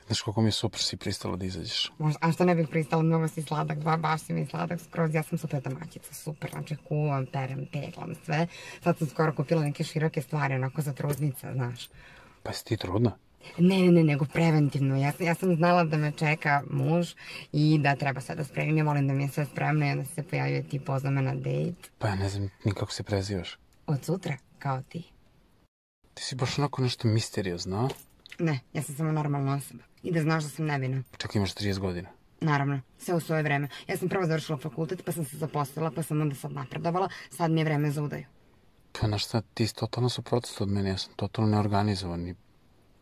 Znaš kako mi je super si pristala da izađeš. A što ne bih pristala, mnogo si sladak, baš si mi sladak skroz, ja sam super domaćica, super, znači kuvam, perem, peglam, sve. Sad sam skoro kupila neke široke stvari, onako za trudnica, znaš. Pa si ti trudna? Ne, nego preventivno. Ja sam znala da me čeka muž i da treba sve da spremim. Ja volim da mi je sve spremno i onda se pojavio ti pozna me na dejt. Pa ja ne znam ni kako se prezivaš. Od sutra, kao ti. Ti si baš onako nešto misteriozno, a? Ne, ja sam samo normalna osoba. I da znaš da sam nevina. Čak imaš 30 godina. Naravno, sve u svoje vreme. Ja sam prvo završila fakultet, pa sam se zaposlila, pa sam onda sad napredovala. Sad mi je vreme za udaju. Pa znaš šta, ti si totalno suprotnost od mene, ja sam totalno neorganizovan i...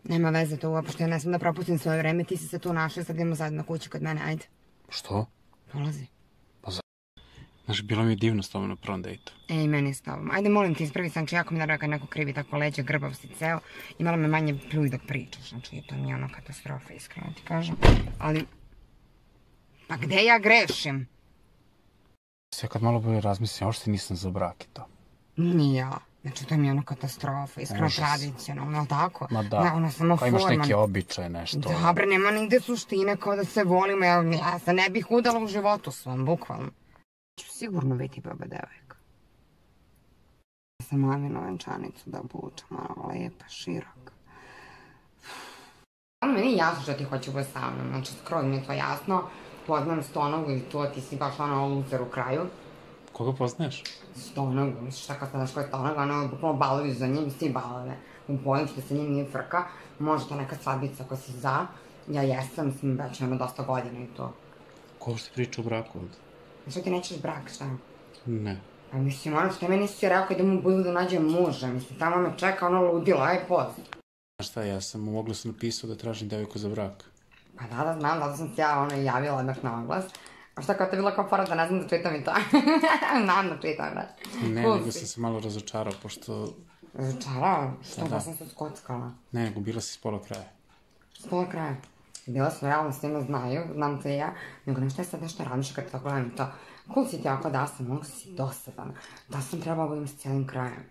Nema veze to uopšte, ja ne sam da propustim svoje vreme, ti si se tu našla, sad idemo zajedno kući kod mene, ajde. Što? Polazi. Pa znaš, bilo mi je divno s tobom na prvom dejtu. I meni s tobom. Ajde, molim ti, ispravi sam, jako mi naravno kad neko krivi tako leđe, grbav si ceo i malo me manje pljuj dok pričaš, znači to mi je ono katastrofa, iskreno ti kažem. Ali, pa gde ja grešim? Sve kad malo bolje razmislim, uopšte nisam za brak i to. Nije ja. Znači, to mi je ono katastrofa, iskreno tradicionalno, ali tako? Ma da, ono samo kao imaš forma. neke običaje, nešto. Dobre, nema nigde suštine kao da se volimo, ja se ne bih udala u životu svom, bukvalno. Ću sigurno biti baba devojka. Ja sam maminu venčanicu da obučem, ono lepa, široka. Meni je jasno što ti hoće biti sa mnom, znači skroz mi je to jasno. Poznam Stonovu i to, ti si baš ono luzer u kraju. Koga poznaješ? Stonogu, misliš šta kad znaš ko je Stonoga, ono bukvalno balovi za njim, svi balove. Bojim što se njim nije frka, možda neka svadbica ako si za. Ja jesam, sam već ono dosta godina i to. Ko uopšte priča o braku ovde? Što ti nećeš brak, šta? Ne. Pa mislim, ono što meni si rekao da mu budu da nađem muža, mislim, tamo me čeka ono ludilo, aj poz. Znaš šta, ja sam mogla sam napisao da tražim devojku za brak. Pa da, znam, da sam se ja ono javila odmah na oglas. A šta kao te bila kao fora da ne znam da čitam i to? Znam da čitam, brać. Ne, nego sam se malo razočarao, pošto... Razočarao? Što, baš sam se skockala? Ne, nego bila si s pola kraja. S pola kraja? Bila sam realno, s njima znaju, znam te i ja, nego nešto je sad nešto radiš kad tako gledam i to. Cool si ti ako da sam, mnogo si dosadan. Da sam trebala budem s cijelim krajem.